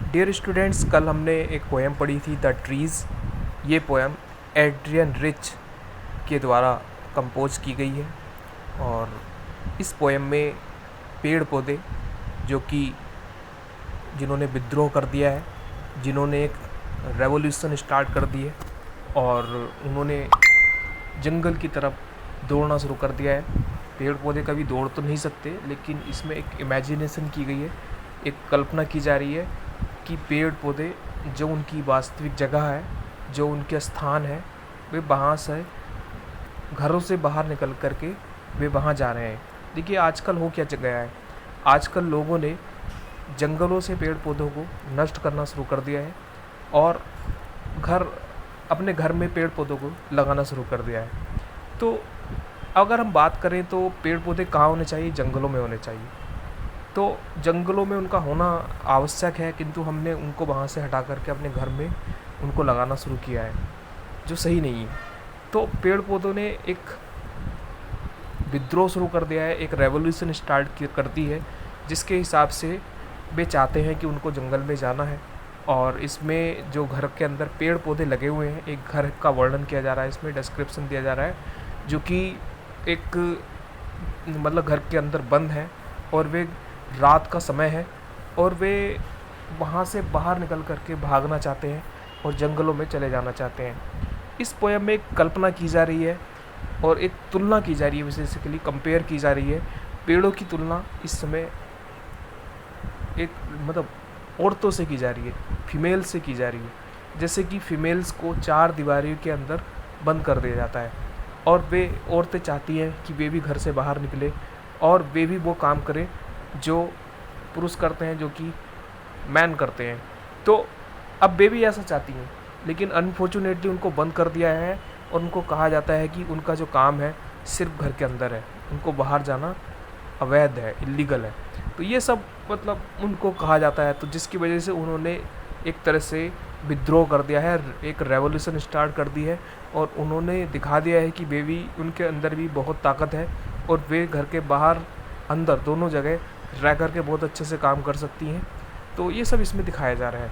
Dear students, कल हमने एक पोएम पढ़ी थी द ट्रीज़। ये पोएम एड्रियन रिच के द्वारा कंपोज की गई है और इस पोएम में पेड़ पौधे जो कि जिन्होंने विद्रोह कर दिया है, जिन्होंने एक रेवोल्यूशन स्टार्ट कर दी है और उन्होंने जंगल की तरफ दौड़ना शुरू कर दिया है। पेड़ पौधे कभी दौड़ तो नहीं सकते, लेकिन इसमें एक इमेजिनेशन की गई है, एक कल्पना की जा रही है कि पेड़ पौधे जो उनकी वास्तविक जगह है, जो उनके स्थान है, वे वहाँ से घरों से बाहर निकल कर के वे वहाँ जा रहे हैं। देखिए आजकल हो क्या गया है, आजकल लोगों ने जंगलों से पेड़ पौधों को नष्ट करना शुरू कर दिया है और अपने घर में पेड़ पौधों को लगाना शुरू कर दिया है। तो अगर हम बात करें तो पेड़ पौधे कहाँ होने चाहिए? जंगलों में होने चाहिए। तो जंगलों में उनका होना आवश्यक है, किंतु हमने उनको वहाँ से हटा करके अपने घर में उनको लगाना शुरू किया है, जो सही नहीं है। तो पेड़ पौधों ने एक विद्रोह शुरू कर दिया है, एक रेवोल्यूशन स्टार्ट कर दी है, जिसके हिसाब से वे चाहते हैं कि उनको जंगल में जाना है। और इसमें जो घर के अंदर पेड़ पौधे लगे हुए हैं, एक घर का वर्णन किया जा रहा है, इसमें डिस्क्रिप्शन दिया जा रहा है, जो कि एक मतलब घर के अंदर बंद है और वे रात का समय है और वे वहाँ से बाहर निकल करके भागना चाहते हैं और जंगलों में चले जाना चाहते हैं। इस पोएम में एक कल्पना की जा रही है और एक तुलना की जा रही है, बेसिकली कंपेयर की जा रही है। पेड़ों की तुलना इस समय एक मतलब औरतों से की जा रही है, फीमेल से की जा रही है। जैसे कि फीमेल्स को 4 दीवारों के अंदर बंद कर दिया जाता है और वे औरतें चाहती हैं कि वे भी घर से बाहर निकले और वे भी वो काम करें जो पुरुष करते हैं, जो कि मैन करते हैं। तो अब वे भी ऐसा चाहती हैं, लेकिन अनफॉर्चुनेटली उनको बंद कर दिया है और उनको कहा जाता है कि उनका जो काम है सिर्फ घर के अंदर है, उनको बाहर जाना अवैध है, इलीगल है। तो ये सब मतलब उनको कहा जाता है, तो जिसकी वजह से उन्होंने एक तरह से विद्रोह कर दिया है, एक रेवोल्यूशन स्टार्ट कर दी है और उन्होंने दिखा दिया है कि वे भी, उनके अंदर भी बहुत ताकत है और वे घर के बाहर अंदर दोनों जगह रह कर के बहुत अच्छे से काम कर सकती हैं। तो ये सब इसमें दिखाया जा रहा है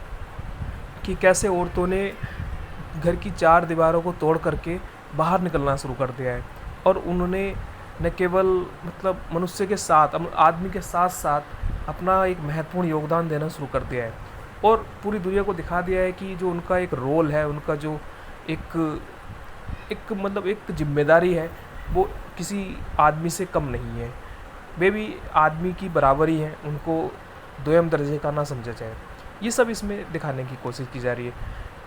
कि कैसे औरतों ने घर की 4 दीवारों को तोड़ करके बाहर निकलना शुरू कर दिया है और उन्होंने न केवल मतलब मनुष्य के साथ, आदमी के साथ साथ अपना एक महत्वपूर्ण योगदान देना शुरू कर दिया है और पूरी दुनिया को दिखा दिया है कि जो उनका एक रोल है, उनका जो एक एक मतलब एक जिम्मेदारी है, वो किसी आदमी से कम नहीं है। वे भी आदमी की बराबरी हैं, उनको दोयम दर्जे का ना समझा जाए। ये सब इसमें दिखाने की कोशिश की जा रही है।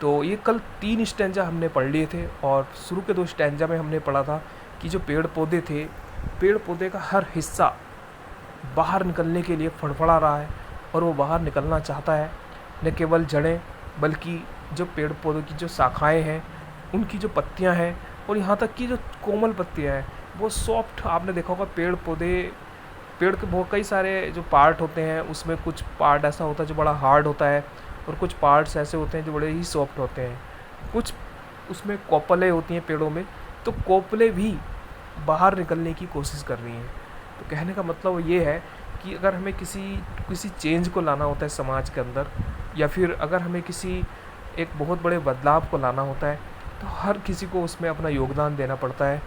तो ये कल 3 स्टैंजा हमने पढ़ लिए थे और शुरू के 2 स्टैंजा में हमने पढ़ा था कि जो पेड़ पौधे थे, पेड़ पौधे का हर हिस्सा बाहर निकलने के लिए फड़फड़ा रहा है और वो बाहर निकलना चाहता है। न केवल जड़ें, बल्कि जो पेड़ पौधों की जो शाखाएँ हैं, उनकी जो पत्तियाँ हैं और यहाँ तक कि जो कोमल पत्तियाँ हैं, वो सॉफ्ट, आपने देखा होगा पेड़ के बहुत कई सारे जो पार्ट होते हैं, उसमें कुछ पार्ट ऐसा होता है जो बड़ा हार्ड होता है और कुछ पार्ट्स ऐसे होते हैं जो बड़े ही सॉफ्ट होते हैं। कुछ उसमें कोपलें होती हैं पेड़ों में, तो कोपलें भी बाहर निकलने की कोशिश कर रही हैं। तो कहने का मतलब ये है कि अगर हमें किसी चेंज को लाना होता है समाज के अंदर, या फिर अगर हमें किसी एक बहुत बड़े बदलाव को लाना होता है, तो हर किसी को उसमें अपना योगदान देना पड़ता है।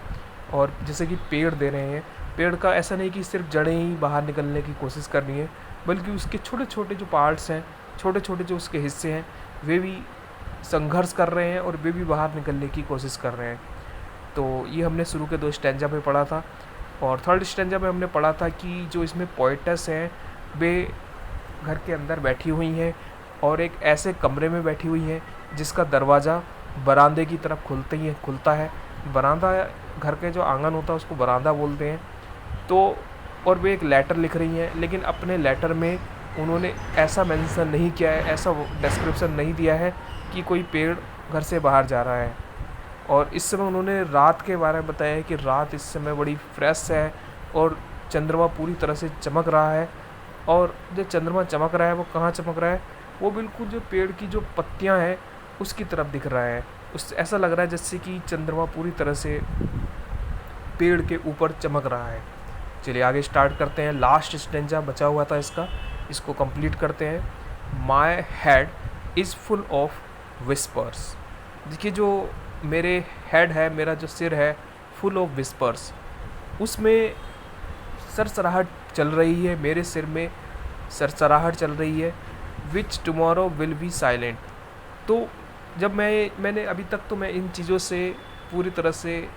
और जैसे कि पेड़ दे रहे हैं, पेड़ का ऐसा नहीं कि सिर्फ जड़ें ही बाहर निकलने की कोशिश करनी है, बल्कि उसके छोटे छोटे जो पार्ट्स हैं, छोटे छोटे जो उसके हिस्से हैं, वे भी संघर्ष कर रहे हैं और वे भी बाहर निकलने की कोशिश कर रहे हैं। तो ये हमने शुरू के 2 स्टैंजा में पढ़ा था और 3rd स्टैंजा में हमने पढ़ा था कि जो इसमें पोएटेस हैं, वे घर के अंदर बैठी हुई हैं और एक ऐसे कमरे में बैठी हुई हैं जिसका दरवाज़ा बरामदे की तरफ खुलता है। बरामदा, घर के जो आंगन होता है उसको बरामदा बोलते हैं। तो और वे एक लेटर लिख रही हैं, लेकिन अपने लेटर में उन्होंने ऐसा मेंशन नहीं किया है, ऐसा डिस्क्रिप्शन नहीं दिया है कि कोई पेड़ घर से बाहर जा रहा है। और इस समय उन्होंने रात के बारे में बताया है कि रात इस समय बड़ी फ्रेश है और चंद्रमा पूरी तरह से चमक रहा है। और जो चंद्रमा चमक रहा है वो कहाँ चमक रहा है? वो बिल्कुल जो पेड़ की जो पत्तियाँ हैं उसकी तरफ दिख रहा है। उस ऐसा लग रहा है जैसे कि चंद्रमा पूरी तरह से पेड़ के ऊपर चमक रहा है। चलिए आगे स्टार्ट करते हैं। लास्ट स्टेंजा बचा हुआ था इसका, इसको कंप्लीट करते हैं। My head is full of whispers. देखिए जो मेरे हेड है, मेरा जो सिर है, फुल ऑफ विस्पर्स, उसमें सरसराहट चल रही है, मेरे सिर में सरसराहट चल रही है। विच टुमारो विल बी साइलेंट। तो जब मैंने अभी तक तो मैं इन चीज़ों से पूरी तरह से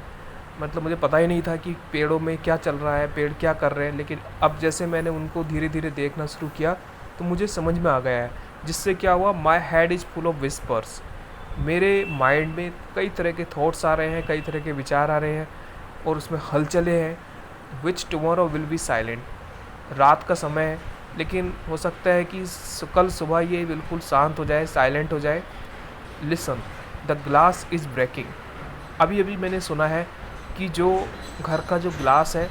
मतलब मुझे पता ही नहीं था कि पेड़ों में क्या चल रहा है, पेड़ क्या कर रहे हैं, लेकिन अब जैसे मैंने उनको धीरे धीरे देखना शुरू किया तो मुझे समझ में आ गया है। जिससे क्या हुआ, my head is full of whispers. मेरे माइंड में कई तरह के थॉट्स आ रहे हैं, कई तरह के विचार आ रहे हैं और उसमें हलचलें हैं। विच टुमारो विल बी साइलेंट। रात का समय है, लेकिन हो सकता है कि कल सुबह ये बिल्कुल शांत हो जाए, साइलेंट हो जाए। Listen, the glass is breaking. अभी अभी मैंने सुना है कि जो घर का जो ग्लास है,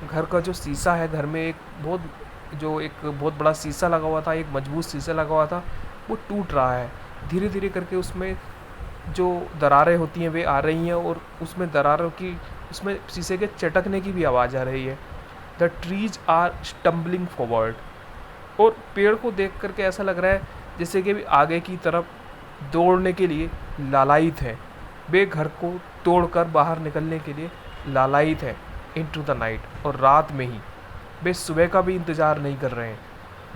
घर का जो शीशा है, घर में एक बहुत बड़ा शीशा लगा हुआ था, एक मजबूत शीशा लगा हुआ था, वो टूट रहा है। धीरे धीरे करके उसमें जो दरारें होती हैं वे आ रही हैं और उसमें शीशे के चटकने की भी आवाज़ आ रही है। The trees are stumbling forward. और पेड़ को देख करके ऐसा लग रहा है जैसे कि आगे की तरफ दौड़ने के लिए लालायित है। वे घर को तोड़कर बाहर निकलने के लिए लालायित है इनटू द नाइट। और रात में ही वे सुबह का भी इंतज़ार नहीं कर रहे हैं,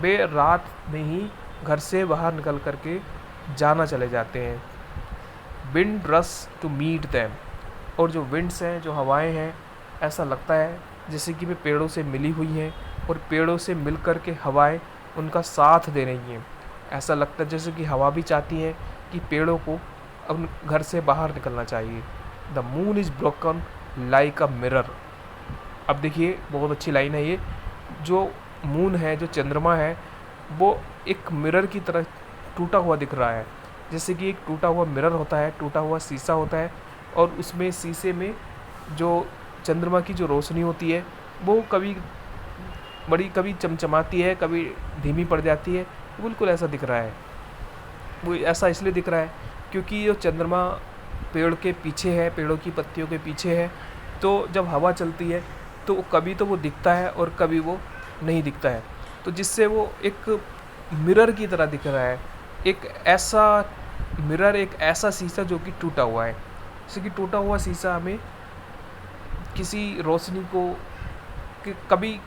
वे रात में ही घर से बाहर निकल करके जाना चले जाते हैं। विंड रस टू मीट दैम। और जो विंड्स हैं, जो हवाएं हैं, ऐसा लगता है जैसे कि वे पेड़ों से मिली हुई हैं और पेड़ों से मिल कर के हवाएं उनका साथ दे रही हैं। ऐसा लगता है जैसे कि हवा भी चाहती है कि पेड़ों को अब घर से बाहर निकलना चाहिए। The moon is broken like a mirror. अब देखिए बहुत अच्छी लाइन है ये। जो मून है, जो चंद्रमा है, वो एक मिरर की तरह टूटा हुआ दिख रहा है। जैसे कि एक टूटा हुआ मिरर होता है, टूटा हुआ शीशा होता है और उसमें शीशे में जो चंद्रमा की जो रोशनी होती है वो कभी चमचमाती है, कभी धीमी पड़ जाती है। बिल्कुल ऐसा दिख रहा है। वो ऐसा इसलिए दिख रहा है क्योंकि ये चंद्रमा पेड़ के पीछे है, पेड़ों की पत्तियों के पीछे है। तो जब हवा चलती है तो कभी तो वो दिखता है और कभी वो नहीं दिखता है, तो जिससे वो एक मिरर की तरह दिख रहा है। एक ऐसा मिरर, एक ऐसा शीशा जो कि टूटा हुआ है। जैसे कि टूटा हुआ शीशा हमें किसी रोशनी को कभी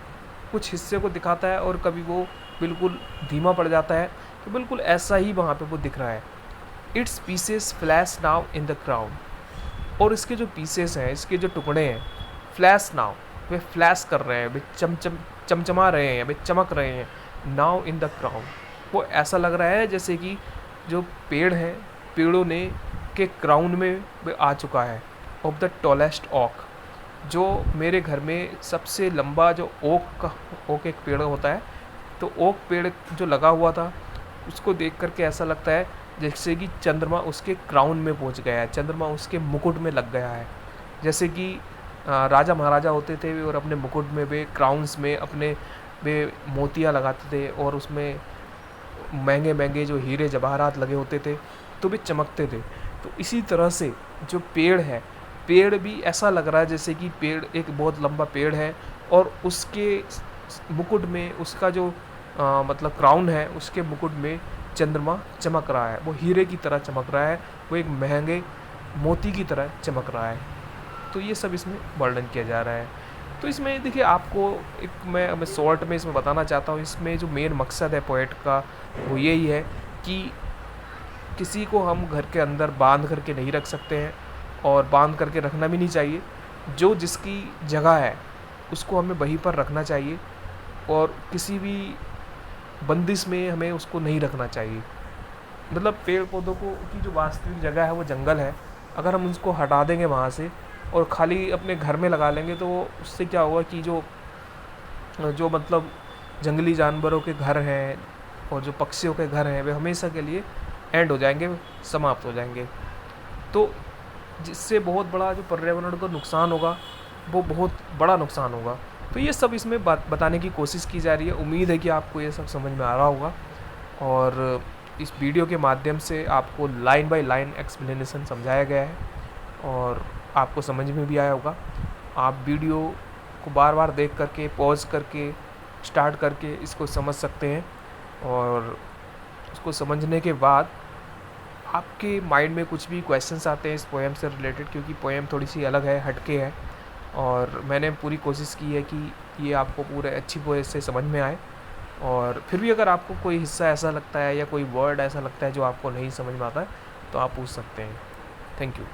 कुछ हिस्से को दिखाता है और कभी वो बिल्कुल धीमा पड़ जाता है, तो बिल्कुल ऐसा ही वहाँ पे वो दिख रहा है। It's pieces flash now in the crowd. और इसके जो पीसेस हैं, इसके जो टुकड़े हैं, फ्लैश नाउ, वे फ्लैश कर रहे हैं, वे चमचमा रहे हैं, वे चमक रहे हैं। नाउ इन द क्राउड, वो ऐसा लग रहा है जैसे कि जो पेड़ हैं, पेड़ों ने के क्राउन में वे आ चुका है। ऑफ द टॉलेस्ट ओक, जो मेरे घर में सबसे लंबा जो ओक एक पेड़ होता है, तो ओक पेड़ जो लगा हुआ था उसको देख करके ऐसा लगता है जैसे कि चंद्रमा उसके क्राउन में पहुंच गया है, चंद्रमा उसके मुकुट में लग गया है। जैसे कि राजा महाराजा होते थे और अपने मुकुट में, वे क्राउन्स में अपने वे मोतियाँ लगाते थे और उसमें महंगे महंगे जो हीरे जवाहरात लगे होते थे तो वे चमकते थे। तो इसी तरह से जो पेड़ है, पेड़ भी ऐसा लग रहा है जैसे कि पेड़ एक बहुत लंबा पेड़ है और उसके मुकुट में, उसका जो मतलब क्राउन है, उसके मुकुट में चंद्रमा चमक रहा है, वो हीरे की तरह चमक रहा है, वो एक महंगे मोती की तरह चमक रहा है। तो ये सब इसमें वर्णन किया जा रहा है। तो इसमें देखिए आपको मैं शॉर्ट में इसमें बताना चाहता हूँ, इसमें जो मेन मकसद है पोएट का वो यही है कि किसी को हम घर के अंदर बांध करके नहीं रख सकते हैं और बांध करके रखना भी नहीं चाहिए। जो जिसकी जगह है उसको हमें वहीं पर रखना चाहिए और किसी भी बंदिश में हमें उसको नहीं रखना चाहिए। मतलब पेड़ पौधों को की जो वास्तविक जगह है वो जंगल है। अगर हम उसको हटा देंगे वहाँ से और खाली अपने घर में लगा लेंगे तो उससे क्या होगा कि जो जो मतलब जंगली जानवरों के घर हैं और जो पक्षियों के घर हैं वे हमेशा के लिए एंड हो जाएंगे, समाप्त हो जाएंगे। तो जिससे बहुत बड़ा जो पर्यावरण को नुकसान होगा वो बहुत बड़ा नुकसान होगा। तो ये सब इसमें बताने की कोशिश की जा रही है। उम्मीद है कि आपको ये सब समझ में आ रहा होगा और इस वीडियो के माध्यम से आपको लाइन बाय लाइन एक्सप्लेनेशन समझाया गया है और आपको समझ में भी आया होगा। आप वीडियो को बार बार देख करके, पॉज करके, स्टार्ट करके इसको समझ सकते हैं और इसको समझने के बाद आपके माइंड में कुछ भी क्वेश्चंस आते हैं इस पोएम से रिलेटेड, क्योंकि पोएम थोड़ी सी अलग है, हटके है, और मैंने पूरी कोशिश की है कि ये आपको पूरे अच्छी तरह से समझ में आए। और फिर भी अगर आपको कोई हिस्सा ऐसा लगता है या कोई वर्ड ऐसा लगता है जो आपको नहीं समझ में आता है, तो आप पूछ सकते हैं। Thank you.